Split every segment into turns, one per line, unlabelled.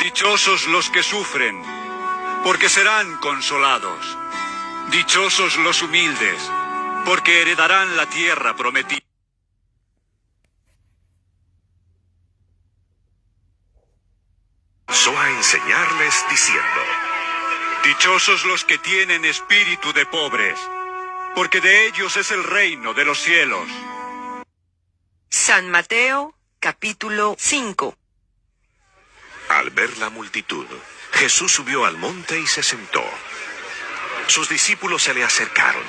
Dichosos los que sufren, porque serán consolados. Dichosos los humildes, porque heredarán la tierra prometida.
Comenzó a enseñarles diciendo:
Dichosos los que tienen espíritu de pobres, porque de ellos es el reino de los cielos.
San Mateo, capítulo 5.
Al ver la multitud, Jesús subió al monte y se sentó. Sus discípulos se le acercaron,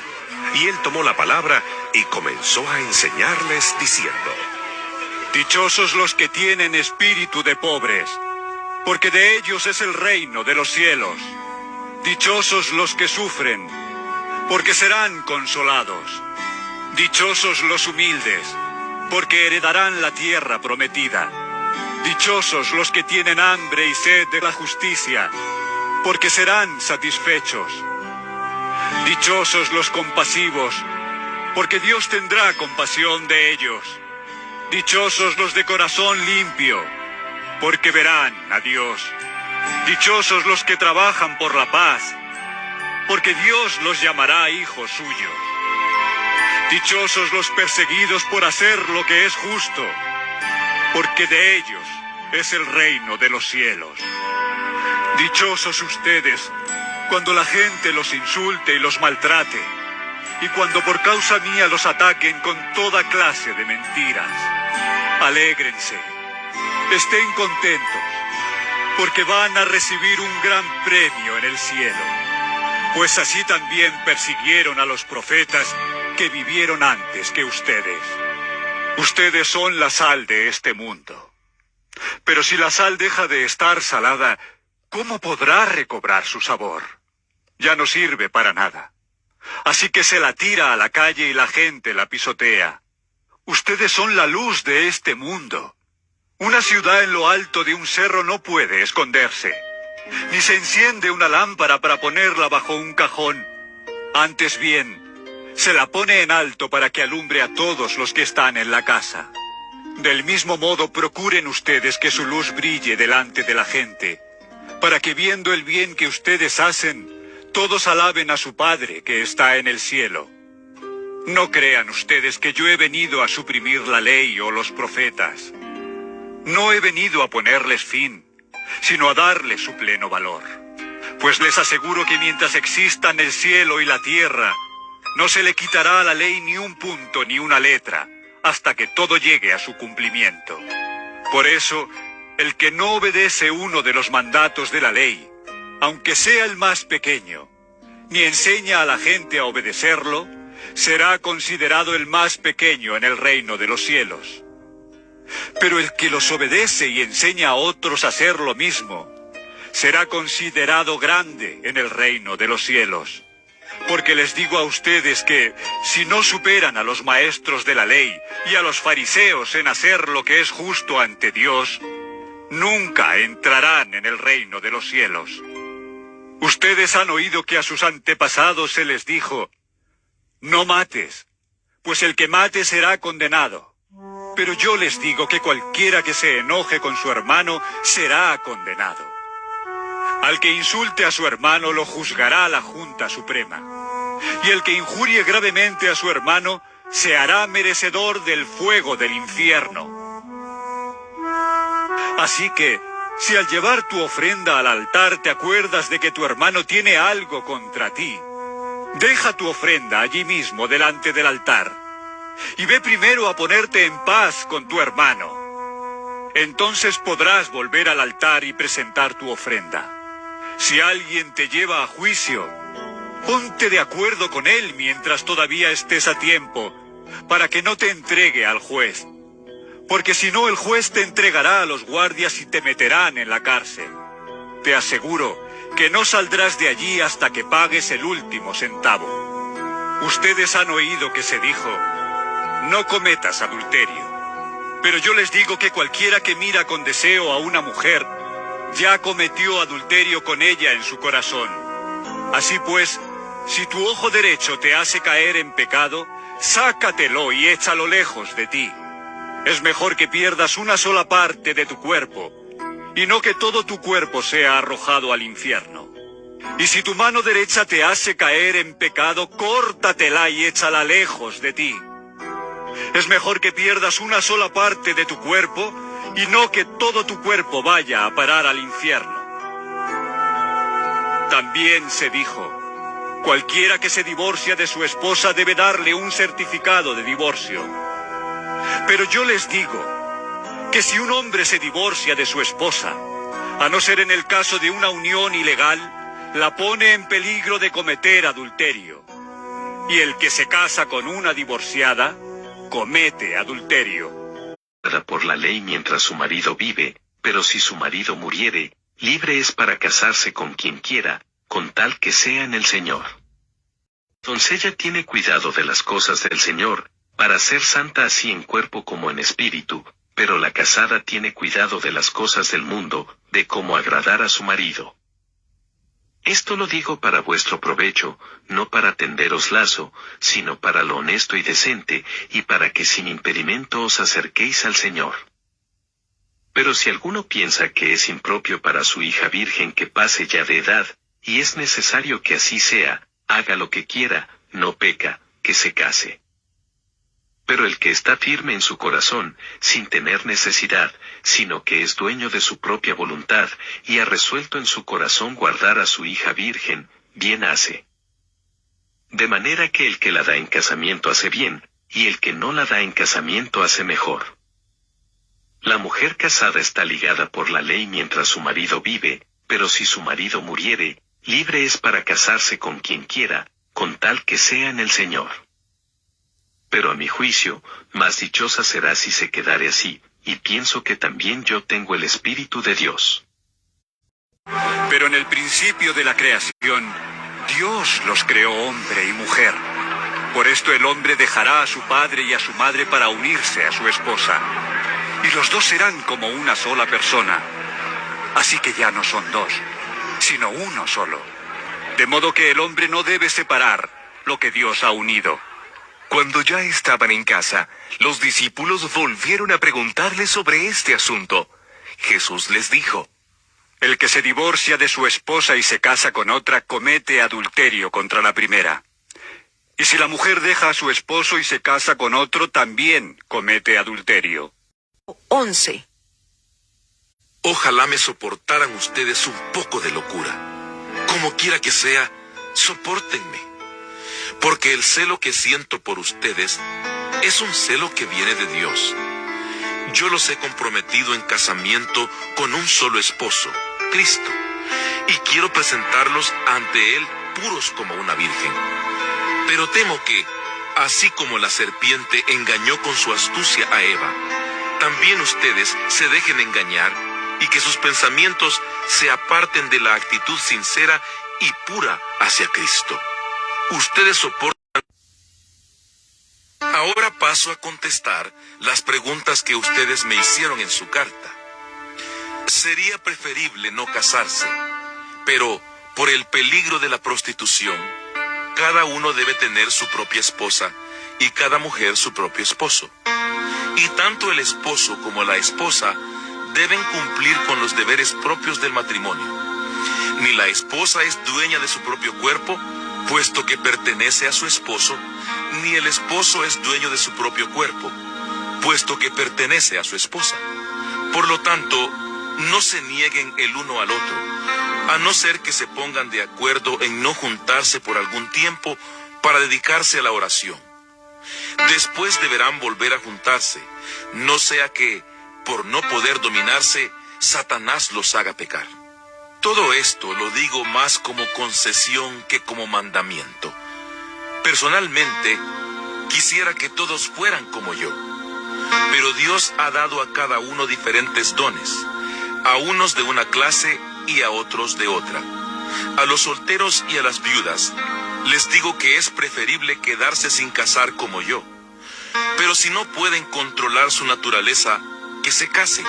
y él tomó la palabra y comenzó a enseñarles diciendo:
Dichosos los que tienen espíritu de pobres, porque de ellos es el reino de los cielos. Dichosos los que sufren, porque serán consolados. Dichosos los humildes, porque heredarán la tierra prometida. Dichosos los que tienen hambre y sed de la justicia, porque serán satisfechos. Dichosos los compasivos, porque Dios tendrá compasión de ellos. Dichosos los de corazón limpio, porque verán a Dios. Dichosos los que trabajan por la paz, porque Dios los llamará hijos suyos. Dichosos los perseguidos por hacer lo que es justo, porque de ellos es el reino de los cielos. Dichosos ustedes cuando la gente los insulte y los maltrate, y cuando por causa mía los ataquen con toda clase de mentiras. Alégrense, estén contentos, porque van a recibir un gran premio en el cielo, pues así también persiguieron a los profetas que vivieron antes que ustedes. Ustedes son la sal de este mundo. Pero si la sal deja de estar salada, ¿cómo podrá recobrar su sabor? Ya no sirve para nada. Así que se la tira a la calle y la gente la pisotea. Ustedes son la luz de este mundo. Una ciudad en lo alto de un cerro no puede esconderse, ni se enciende una lámpara para ponerla bajo un cajón. Antes bien, se la pone en alto para que alumbre a todos los que están en la casa. Del mismo modo, procuren ustedes que su luz brille delante de la gente, para que viendo el bien que ustedes hacen, todos alaben a su Padre que está en el cielo. No crean ustedes que yo he venido a suprimir la ley o los profetas. No he venido a ponerles fin, sino a darles su pleno valor. Pues les aseguro que mientras existan el cielo y la tierra, no se le quitará a la ley ni un punto ni una letra, hasta que todo llegue a su cumplimiento. Por eso, el que no obedece uno de los mandatos de la ley, aunque sea el más pequeño, ni enseña a la gente a obedecerlo, será considerado el más pequeño en el reino de los cielos. Pero el que los obedece y enseña a otros a hacer lo mismo, será considerado grande en el reino de los cielos. Porque les digo a ustedes que, si no superan a los maestros de la ley y a los fariseos en hacer lo que es justo ante Dios, nunca entrarán en el reino de los cielos. Ustedes han oído que a sus antepasados se les dijo: no mates, pues el que mate será condenado. Pero yo les digo que cualquiera que se enoje con su hermano será condenado. Al que insulte a su hermano lo juzgará la Junta Suprema. Y el que injurie gravemente a su hermano se hará merecedor del fuego del infierno. Así que, si al llevar tu ofrenda al altar te acuerdas de que tu hermano tiene algo contra ti, deja tu ofrenda allí mismo delante del altar, y ve primero a ponerte en paz con tu hermano. Entonces podrás volver al altar y presentar tu ofrenda. Si alguien te lleva a juicio, ponte de acuerdo con él mientras todavía estés a tiempo, para que no te entregue al juez. Porque si no, el juez te entregará a los guardias y te meterán en la cárcel. Te aseguro que no saldrás de allí hasta que pagues el último centavo. Ustedes han oído que se dijo: no cometas adulterio. Pero yo les digo que cualquiera que mira con deseo a una mujer, ya cometió adulterio con ella en su corazón. Así pues, si tu ojo derecho te hace caer en pecado, sácatelo y échalo lejos de ti. Es mejor que pierdas una sola parte de tu cuerpo y no que todo tu cuerpo sea arrojado al infierno. Y si tu mano derecha te hace caer en pecado, córtatela y échala lejos de ti. Es mejor que pierdas una sola parte de tu cuerpo y no que todo tu cuerpo vaya a parar al infierno. También se dijo, cualquiera que se divorcia de su esposa debe darle un certificado de divorcio. Pero yo les digo que si un hombre se divorcia de su esposa, a no ser en el caso de una unión ilegal, la pone en peligro de cometer adulterio. Y el que se casa con una divorciada, comete adulterio.
Por la ley mientras su marido vive, pero si su marido muriere, libre es para casarse con quien quiera, con tal que sea en el Señor. Doncella tiene cuidado de las cosas del Señor, para ser santa así en cuerpo como en espíritu, pero la casada tiene cuidado de las cosas del mundo, de cómo agradar a su marido. Esto lo digo para vuestro provecho, no para tenderos lazo, sino para lo honesto y decente, y para que sin impedimento os acerquéis al Señor. Pero si alguno piensa que es impropio para su hija virgen que pase ya de edad, y es necesario que así sea, haga lo que quiera, no peca, que se case. Pero el que está firme en su corazón, sin tener necesidad, sino que es dueño de su propia voluntad, y ha resuelto en su corazón guardar a su hija virgen, bien hace. De manera que el que la da en casamiento hace bien, y el que no la da en casamiento hace mejor. La mujer casada está ligada por la ley mientras su marido vive, pero si su marido muriere, libre es para casarse con quien quiera, con tal que sea en el Señor. Pero a mi juicio, más dichosa será si se quedare así, y pienso que también yo tengo el Espíritu de Dios.
Pero en el principio de la creación, Dios los creó hombre y mujer. Por esto el hombre dejará a su padre y a su madre para unirse a su esposa. Y los dos serán como una sola persona. Así que ya no son dos, sino uno solo. De modo que el hombre no debe separar lo que Dios ha unido.
Cuando ya estaban en casa, los discípulos volvieron a preguntarle sobre este asunto. Jesús les dijo,
El que se divorcia de su esposa y se casa con otra, comete adulterio contra la primera. Y si la mujer deja a su esposo y se casa con otro, también comete adulterio.
11.
Ojalá me soportaran ustedes un poco de locura. Como quiera que sea, sopórtenme. Porque el celo que siento por ustedes es un celo que viene de Dios. Yo los he comprometido en casamiento con un solo esposo, Cristo, y quiero presentarlos ante Él puros como una virgen. Pero temo que, así como la serpiente engañó con su astucia a Eva, también ustedes se dejen engañar y que sus pensamientos se aparten de la actitud sincera y pura hacia Cristo. Ustedes soportan. Ahora paso a contestar las preguntas que ustedes me hicieron en su carta. Sería preferible no casarse, pero por el peligro de la prostitución, cada uno debe tener su propia esposa y cada mujer su propio esposo. Y tanto el esposo como la esposa deben cumplir con los deberes propios del matrimonio. Ni la esposa es dueña de su propio cuerpo, puesto que pertenece a su esposo, ni el esposo es dueño de su propio cuerpo, puesto que pertenece a su esposa. Por lo tanto, no se nieguen el uno al otro, a no ser que se pongan de acuerdo en no juntarse por algún tiempo para dedicarse a la oración. Después deberán volver a juntarse, no sea que, por no poder dominarse, Satanás los haga pecar. Todo esto lo digo más como concesión que como mandamiento. Personalmente, quisiera que todos fueran como yo. Pero Dios ha dado a cada uno diferentes dones, a unos de una clase y a otros de otra. A los solteros y a las viudas, les digo que es preferible quedarse sin casar como yo. Pero si no pueden controlar su naturaleza, que se casen.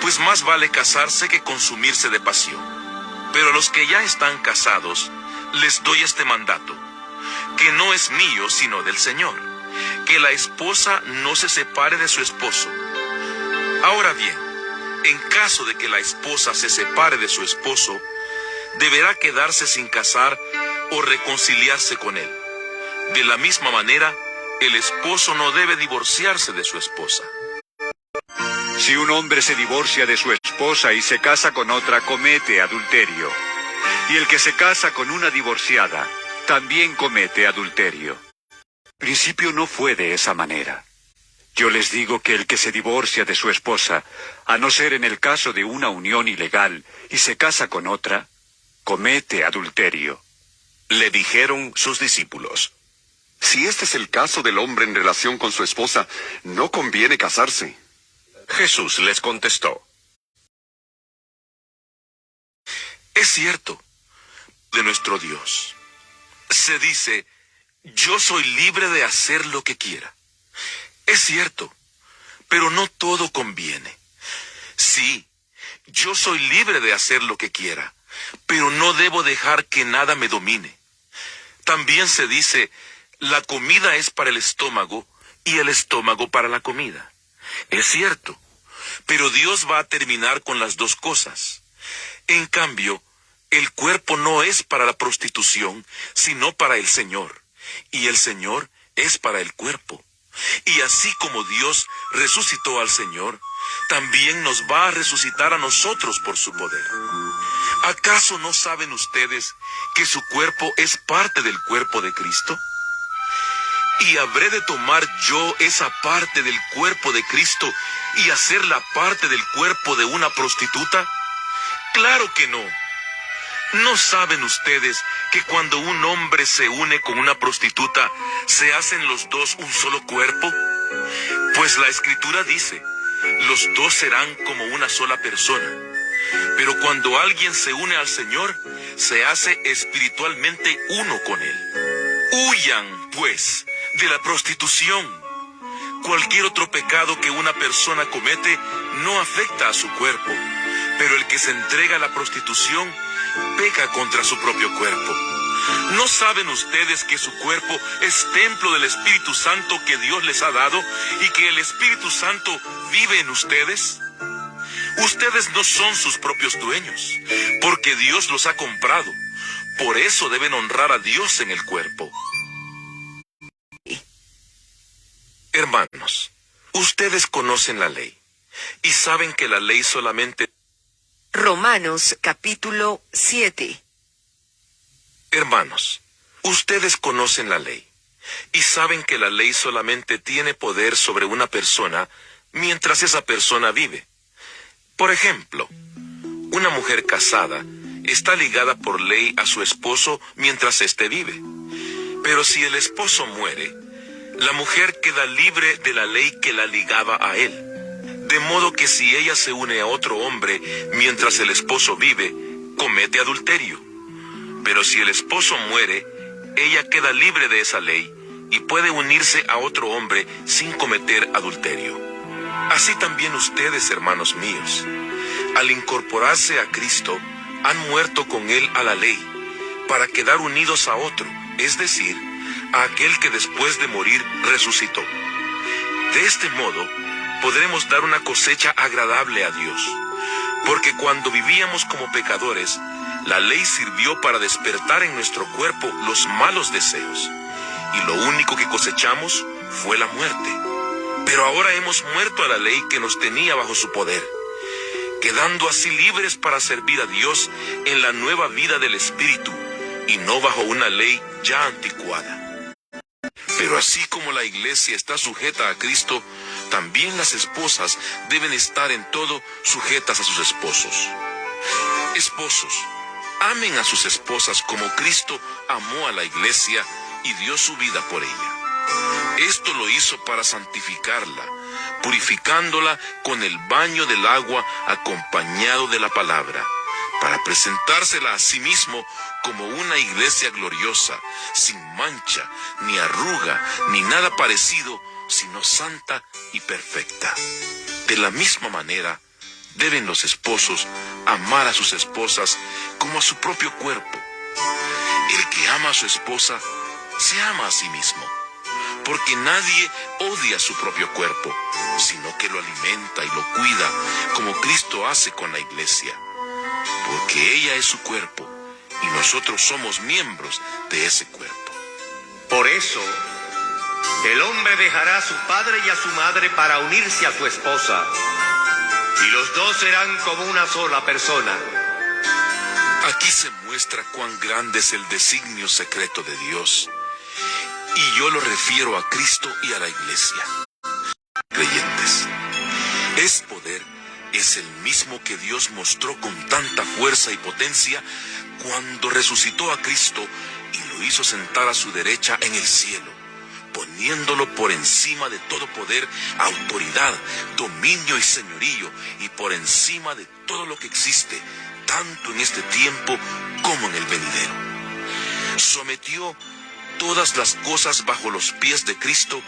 Pues más vale casarse que consumirse de pasión. Pero a los que ya están casados, les doy este mandato, que no es mío sino del Señor, que la esposa no se separe de su esposo. Ahora bien, En caso de que la esposa se separe de su esposo, deberá quedarse sin casar o reconciliarse con él. De la misma manera, el esposo no debe divorciarse de su esposa.
Si un hombre se divorcia de su esposa y se casa con otra, comete adulterio. Y el que se casa con una divorciada, también comete adulterio. Al principio no fue de esa manera. Yo les digo que el que se divorcia de su esposa, a no ser en el caso de una unión ilegal, y se casa con otra, comete adulterio.
Le dijeron sus discípulos:
Si este es el caso del hombre en relación con su esposa, no conviene casarse.
Jesús les contestó:
Es cierto, de nuestro Dios. Se dice, yo soy libre de hacer lo que quiera. Es cierto, pero no todo conviene. Sí, yo soy libre de hacer lo que quiera, pero no debo dejar que nada me domine. También se dice, la comida es para el estómago y el estómago para la comida. Es cierto, pero Dios va a terminar con las dos cosas. En cambio, el cuerpo no es para la prostitución, sino para el Señor, y el Señor es para el cuerpo. Y así como Dios resucitó al Señor, también nos va a resucitar a nosotros por su poder. ¿Acaso no saben ustedes que su cuerpo es parte del cuerpo de Cristo? ¿Y habré de tomar yo esa parte del cuerpo de Cristo y hacerla parte del cuerpo de una prostituta? ¡Claro que no! ¿No saben ustedes que cuando un hombre se une con una prostituta, se hacen los dos un solo cuerpo? Pues la Escritura dice, los dos serán como una sola persona. Pero cuando alguien se une al Señor, se hace espiritualmente uno con Él. Huyan, pues, de la prostitución. Cualquier otro pecado que una persona comete no afecta a su cuerpo, pero el que se entrega a la prostitución peca contra su propio cuerpo. ¿No saben ustedes que su cuerpo es templo del Espíritu Santo que Dios les ha dado y que el Espíritu Santo vive en ustedes? Ustedes no son sus propios dueños, porque Dios los ha comprado. Por eso deben honrar a Dios en el cuerpo. Hermanos, ustedes conocen la ley y saben que la ley solamente...
Romanos capítulo 7.
Hermanos, ustedes conocen la ley y saben que la ley solamente tiene poder sobre una persona mientras esa persona vive. Por ejemplo, una mujer casada está ligada por ley a su esposo mientras éste vive. Pero si el esposo muere, la mujer queda libre de la ley que la ligaba a él. De modo que si ella se une a otro hombre mientras el esposo vive, comete adulterio. Pero si el esposo muere, ella queda libre de esa ley y puede unirse a otro hombre sin cometer adulterio. Así también ustedes, hermanos míos, al incorporarse a Cristo, han muerto con Él a la ley, para quedar unidos a otro, es decir, a aquel que después de morir resucitó. De este modo, podremos dar una cosecha agradable a Dios, porque cuando vivíamos como pecadores, la ley sirvió para despertar en nuestro cuerpo los malos deseos, y lo único que cosechamos fue la muerte. Pero ahora hemos muerto a la ley que nos tenía bajo su poder, quedando así libres para servir a Dios en la nueva vida del Espíritu, y no bajo una ley ya anticuada. Pero así como la iglesia está sujeta a Cristo, también las esposas deben estar en todo sujetas a sus esposos. Esposos, amen a sus esposas como Cristo amó a la iglesia y dio su vida por ella. Esto lo hizo para santificarla, purificándola con el baño del agua acompañado de la palabra, para presentársela a sí mismo como una iglesia gloriosa, sin mancha, ni arruga, ni nada parecido, sino santa y perfecta. De la misma manera, deben los esposos amar a sus esposas como a su propio cuerpo. El que ama a su esposa, se ama a sí mismo. porque nadie odia su propio cuerpo, sino que lo alimenta y lo cuida, como Cristo hace con la iglesia, porque ella es su cuerpo y nosotros somos miembros de ese cuerpo.
Por eso, el hombre dejará a su padre y a su madre para unirse a su esposa, y los dos serán como una sola persona.
Aquí se muestra cuán grande es el designio secreto de Dios, y yo lo refiero a Cristo y a la iglesia. Creyentes, ese poder es el mismo que Dios mostró con tanta fuerza y potencia cuando resucitó a Cristo y lo hizo sentar a su derecha en el cielo, poniéndolo por encima de todo poder, autoridad, dominio y señorío, y por encima de todo lo que existe, tanto en este tiempo como en el venidero. Sometió todas las cosas bajo los pies de Cristo,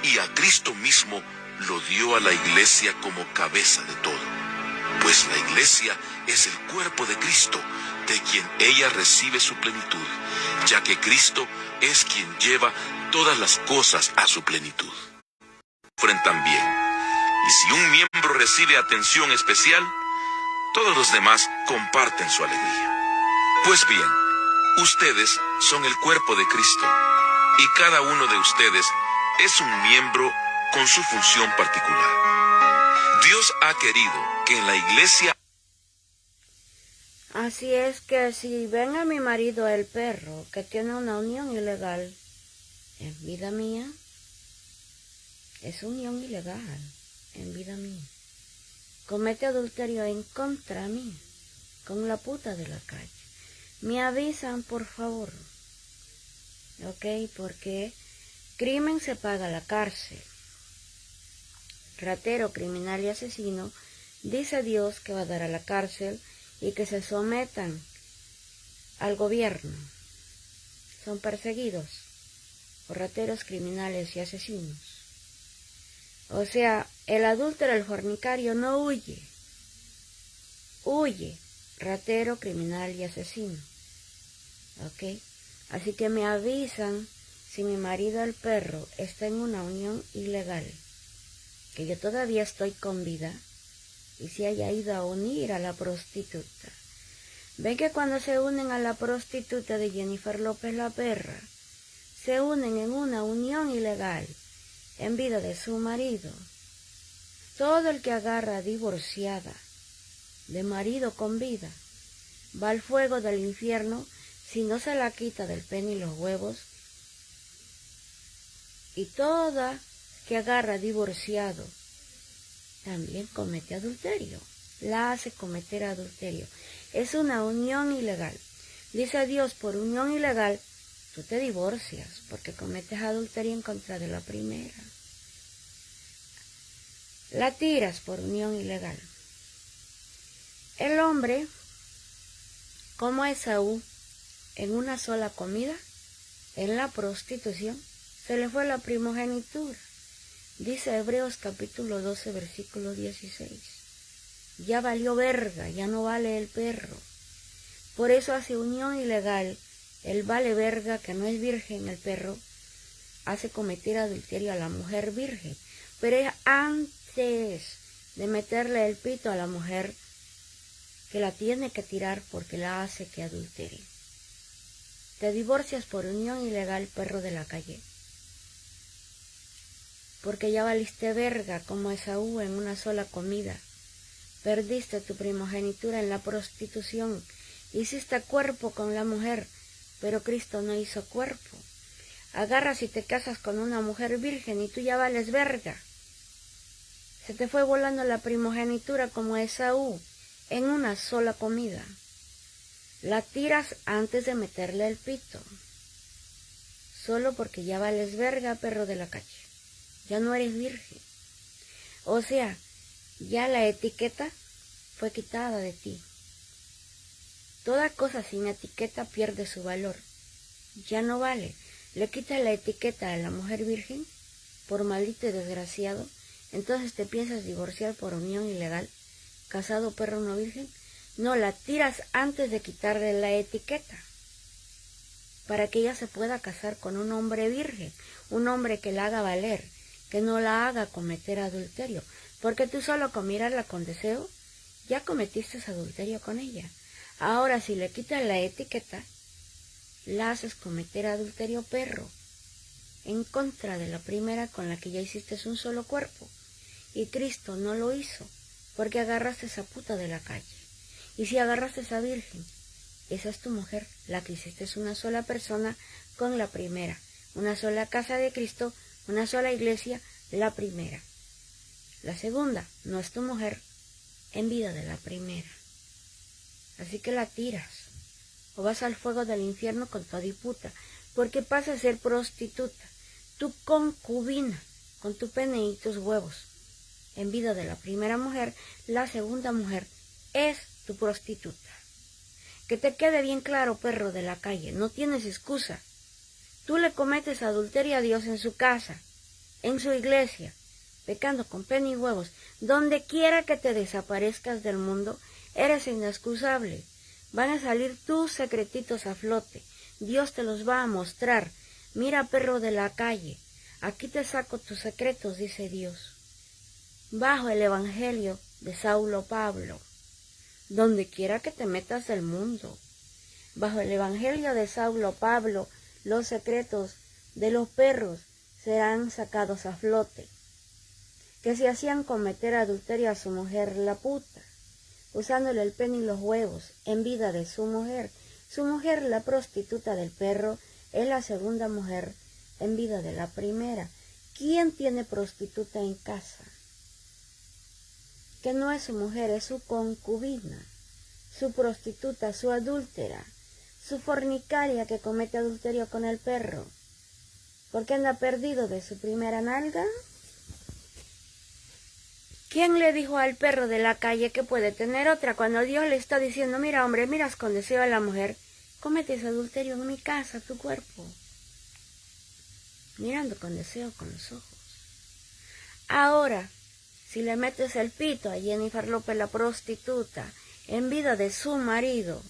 y a Cristo mismo lo dio a la iglesia como cabeza de todo. Pues la iglesia es el cuerpo de Cristo, de quien ella recibe su plenitud, ya que Cristo es quien lleva todas las cosas a su plenitud. Sufren también, y si un miembro recibe atención especial, todos los demás comparten su alegría. Pues bien, ustedes son el cuerpo de Cristo, y cada uno de ustedes es un miembro con su función particular. Dios ha querido que en la iglesia...
Así es que si ven a mi marido el perro que tiene una unión ilegal en vida mía, es unión ilegal en vida mía. Comete adulterio en contra mí, con la puta de la calle. Me avisan, por favor. ¿Ok? Porque crimen se paga la cárcel. Ratero, criminal y asesino, dice Dios que va a dar a la cárcel y que se sometan al gobierno. Son perseguidos por rateros, criminales y asesinos. O sea, el adúltero, el fornicario no huye. Huye, ratero, criminal y asesino. ¿Ok? Así que me avisan si mi marido el perro está en una unión ilegal, que yo todavía estoy con vida, y se haya ido a unir a la prostituta. Ven que cuando se unen a la prostituta de Jennifer López la perra, se unen en una unión ilegal en vida de su marido. Todo el que agarra divorciada de marido con vida va al fuego del infierno si no se la quita del pene y los huevos. Y toda que agarra divorciado también comete adulterio, la hace cometer adulterio. Es una unión ilegal. Dice Dios, por unión ilegal, tú te divorcias porque cometes adulterio en contra de la primera. La tiras por unión ilegal. El hombre, como Esaú, en una sola comida, en la prostitución, se le fue la primogenitura. Dice Hebreos capítulo 12, versículo 16. Ya valió verga, ya no vale el perro. Por eso hace unión ilegal. El vale verga, que no es virgen el perro, hace cometer adulterio a la mujer virgen. Pero es antes de meterle el pito a la mujer que la tiene que tirar porque la hace que adultere. Te divorcias por unión ilegal, perro de la calle. Porque ya valiste verga como Esaú en una sola comida. Perdiste tu primogenitura en la prostitución. Hiciste cuerpo con la mujer, pero Cristo no hizo cuerpo. Agarras y te casas con una mujer virgen y tú ya vales verga. Se te fue volando la primogenitura como Esaú en una sola comida. La tiras antes de meterle el pito. Solo porque ya vales verga, perro de la calle. Ya no eres virgen. O sea, ya la etiqueta fue quitada de ti. Toda cosa sin etiqueta pierde su valor. Ya no vale. Le quitas la etiqueta a la mujer virgen, por maldito y desgraciado, entonces te piensas divorciar por unión ilegal, casado perro no virgen. No, la tiras antes de quitarle la etiqueta. para que ella se pueda casar con un hombre virgen, un hombre que la haga valer, que no la haga cometer adulterio, porque tú solo con mirarla con deseo, ya cometiste adulterio con ella. Ahora si le quitas la etiqueta, la haces cometer adulterio, perro, en contra de la primera con la que ya hiciste un solo cuerpo. Y Cristo no lo hizo, porque agarraste esa puta de la calle. Y si agarraste esa virgen, esa es tu mujer, la que hiciste es una sola persona con la primera, una sola casa de Cristo, una sola iglesia, la primera. La segunda no es tu mujer en vida de la primera. Así que la tiras, o vas al fuego del infierno con toda disputa, porque pasa a ser prostituta, tu concubina, con tu pene y tus huevos. En vida de la primera mujer, la segunda mujer es tu prostituta. Que te quede bien claro, perro de la calle, no tienes excusa. Tú le cometes adulterio a Dios en su casa, en su iglesia, pecando con pene y huevos. Donde quiera que te desaparezcas del mundo, eres inexcusable. Van a salir tus secretitos a flote. Dios te los va a mostrar. Mira, perro de la calle, aquí te saco tus secretos, dice Dios. Bajo el evangelio de Saulo Pablo, donde quiera que te metas del mundo. Bajo el evangelio de Saulo Pablo, los secretos de los perros serán sacados a flote. Que se hacían cometer adulterio a su mujer, la puta, usándole el pene y los huevos en vida de su mujer. Su mujer, la prostituta del perro, es la segunda mujer en vida de la primera. ¿Quién tiene prostituta en casa? Que no es su mujer, es su concubina, su prostituta, su adúltera, su fornicaria que comete adulterio con el perro, porque anda perdido de su primera nalga. ¿Quién le dijo al perro de la calle que puede tener otra cuando Dios le está diciendo, mira hombre, miras con deseo a la mujer, cometes adulterio en mi casa, tu cuerpo? Mirando con deseo con los ojos. Ahora, si le metes el pito a Jennifer López, la prostituta, en vida de su marido,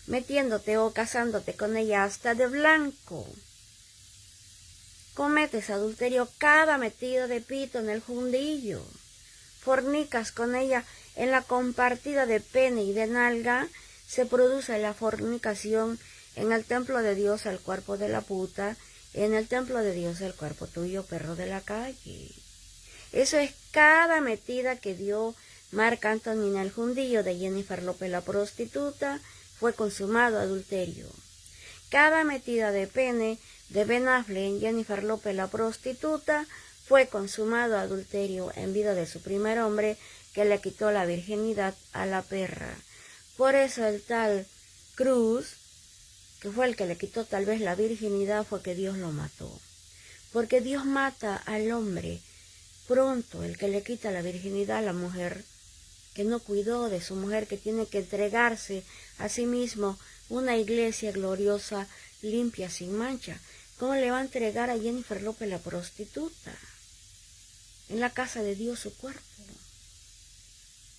metiéndote o casándote con ella hasta de blanco, cometes adulterio cada metida de pito en el fundillo, fornicas con ella en la compartida de pene y de nalga, se produce la fornicación en el templo de Dios, el cuerpo de la puta, en el templo de Dios, el cuerpo tuyo, perro de la calle. Eso es cada metida que dio Marc Anthony en el fundillo de Jennifer López, la prostituta, fue consumado adulterio. Cada metida de pene de Ben Affleck en Jennifer López, la prostituta, fue consumado adulterio en vida de su primer hombre que le quitó la virginidad a la perra. Por eso el tal Cruz, que fue el que le quitó tal vez la virginidad, fue que Dios lo mató. Porque Dios mata al hombre pronto, el que le quita la virginidad a la mujer, que no cuidó de su mujer, que tiene que entregarse a sí mismo una iglesia gloriosa, limpia, sin mancha. ¿Cómo le va a entregar a Jennifer López, la prostituta? En la casa de Dios su cuerpo.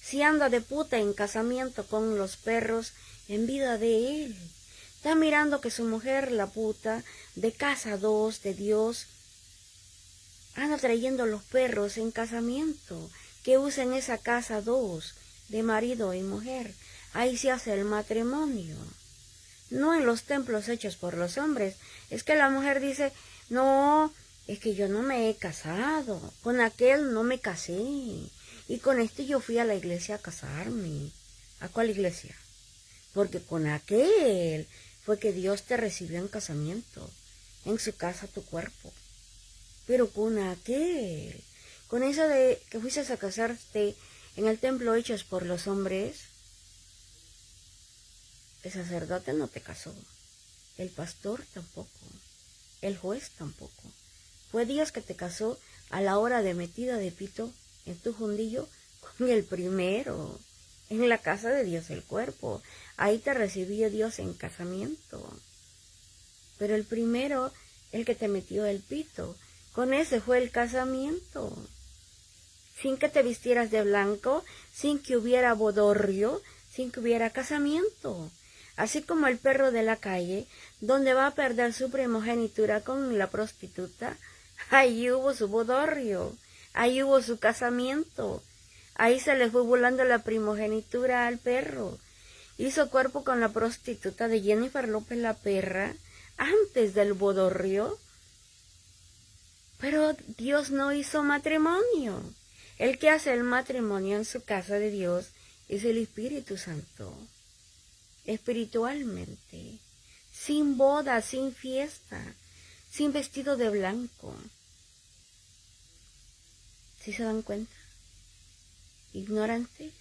Si anda de puta en casamiento con los perros, en vida de él. Está mirando que su mujer, la puta, de casa 2 de Dios, anda trayendo los perros en casamiento, que usen esa casa 2 de marido y mujer. Ahí se hace el matrimonio. No en los templos hechos por los hombres. Es que la mujer dice, no, es que yo no me he casado, con aquel no me casé, y con este yo fui a la iglesia a casarme. ¿A cuál iglesia? Porque con aquel fue que Dios te recibió en casamiento, en su casa tu cuerpo. Pero con aquel, con eso de que fuiste a casarte en el templo hechos por los hombres, el sacerdote no te casó, el pastor tampoco, el juez tampoco. Fue Dios que te casó a la hora de metida de pito en tu fundillo con el primero, en la casa de Dios el cuerpo. Ahí te recibió Dios en casamiento. Pero el primero, el que te metió el pito, con ese fue el casamiento. Sin que te vistieras de blanco, sin que hubiera bodorrio, sin que hubiera casamiento. Así como el perro de la calle, donde va a perder su primogenitura con la prostituta, ahí hubo su bodorrio, ahí hubo su casamiento, ahí se le fue volando la primogenitura al perro. Hizo cuerpo con la prostituta de Jennifer López la perra antes del bodorrio. Pero Dios no hizo matrimonio. El que hace el matrimonio en su casa de Dios es el Espíritu Santo. Espiritualmente, sin boda, sin fiesta, sin vestido de blanco. ¿Sí se dan cuenta? Ignorantes.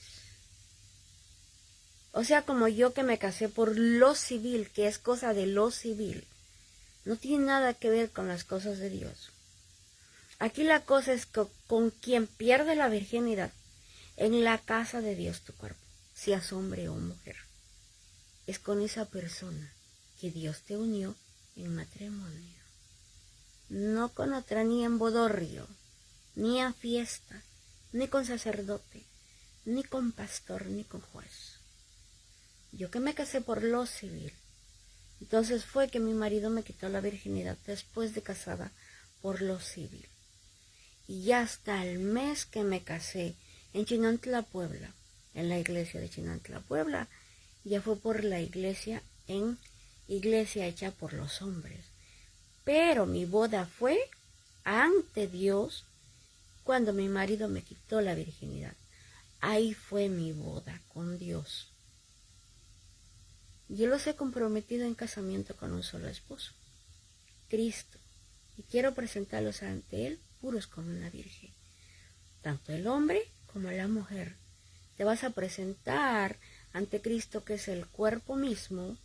O sea, como yo que me casé por lo civil, que es cosa de lo civil, no tiene nada que ver con las cosas de Dios. Aquí la cosa es que con quien pierde la virginidad en la casa de Dios tu cuerpo, seas hombre o mujer, es con esa persona que Dios te unió en matrimonio. No con otra, ni en bodorrio, ni a fiesta, ni con sacerdote, ni con pastor, ni con juez. Yo que me casé por lo civil, entonces fue que mi marido me quitó la virginidad después de casada por lo civil. Y ya hasta el mes que me casé en Chinantla, Puebla, en la iglesia de Chinantla, Puebla, ya fue por la iglesia, en iglesia hecha por los hombres. Pero mi boda fue ante Dios cuando mi marido me quitó la virginidad. Ahí fue mi boda con Dios. Yo los he comprometido en casamiento con un solo esposo, Cristo, y quiero presentarlos ante Él puros como una virgen. Tanto el hombre como la mujer. Te vas a presentar ante Cristo, que es el cuerpo mismo.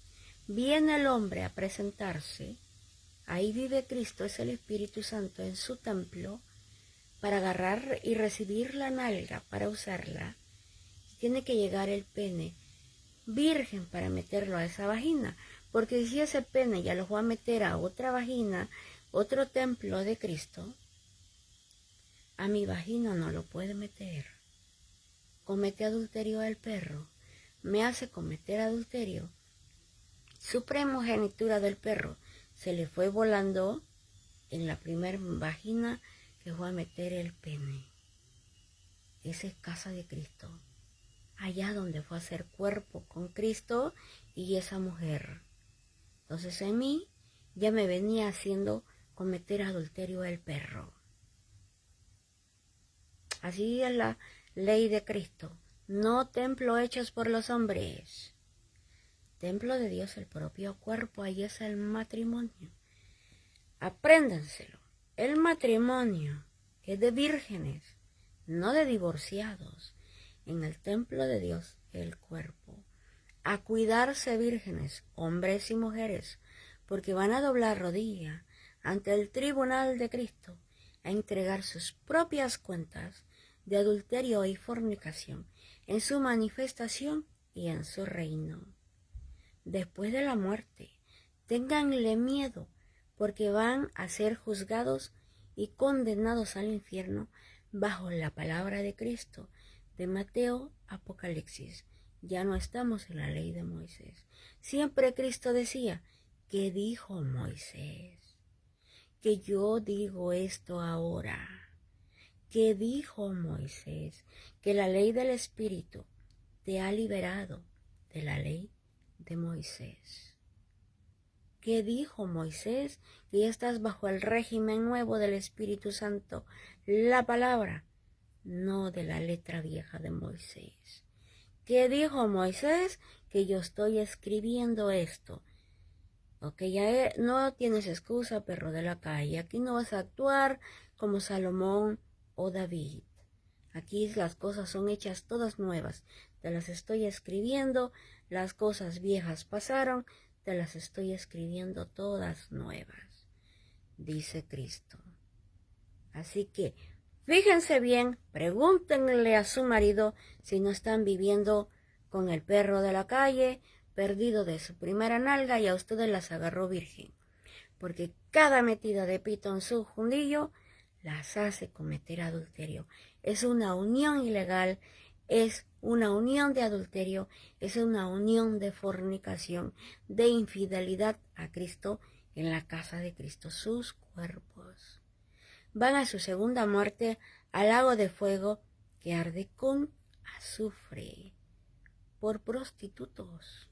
Viene el hombre a presentarse. Ahí vive Cristo, es el Espíritu Santo en su templo, para agarrar y recibir la nalga, para usarla. Tiene que llegar el pene virgen para meterlo a esa vagina, porque si ese pene ya lo va a meter a otra vagina, otro templo de Cristo, a mi vagina no lo puede meter. Comete adulterio el perro, me hace cometer adulterio. Su primogenitura del perro se le fue volando en la primer vagina que fue a meter el pene. Esa es casa de Cristo. Allá donde fue a hacer cuerpo con Cristo y esa mujer. Entonces en mí ya me venía haciendo cometer adulterio el perro. Así es la ley de Cristo. No templo hechos por los hombres. Templo de Dios, el propio cuerpo, ahí es el matrimonio. Apréndanselo. El matrimonio es de vírgenes, no de divorciados. En el templo de Dios, el cuerpo. A cuidarse vírgenes, hombres y mujeres, porque van a doblar rodilla ante el tribunal de Cristo, a entregar sus propias cuentas de adulterio y fornicación en su manifestación y en su reino. Después de la muerte, ténganle miedo, porque van a ser juzgados y condenados al infierno bajo la palabra de Cristo. De Mateo, Apocalipsis. Ya no estamos en la ley de Moisés. Siempre Cristo decía, ¿qué dijo Moisés? Que yo digo esto ahora. ¿Qué dijo Moisés? Que la ley del Espíritu te ha liberado de la ley de Moisés. ¿Qué dijo Moisés? Que ya estás bajo el régimen nuevo del Espíritu Santo. La palabra, no de la letra vieja de Moisés. ¿Qué dijo Moisés? Que yo estoy escribiendo esto. Ok, ya no tienes excusa, perro de la calle. Aquí no vas a actuar como Salomón o David. Aquí las cosas son hechas todas nuevas. Te las estoy escribiendo. Las cosas viejas pasaron. Te las estoy escribiendo todas nuevas, dice Cristo. Así que fíjense bien, pregúntenle a su marido si no están viviendo con el perro de la calle, perdido de su primera nalga, y a ustedes las agarró virgen. Porque cada metida de pito en su fundillo las hace cometer adulterio. Es una unión ilegal es una unión de adulterio, es una unión de fornicación, de infidelidad a Cristo en la casa de Cristo. Sus cuerpos van a su segunda muerte, al lago de fuego que arde con azufre, por prostitutos.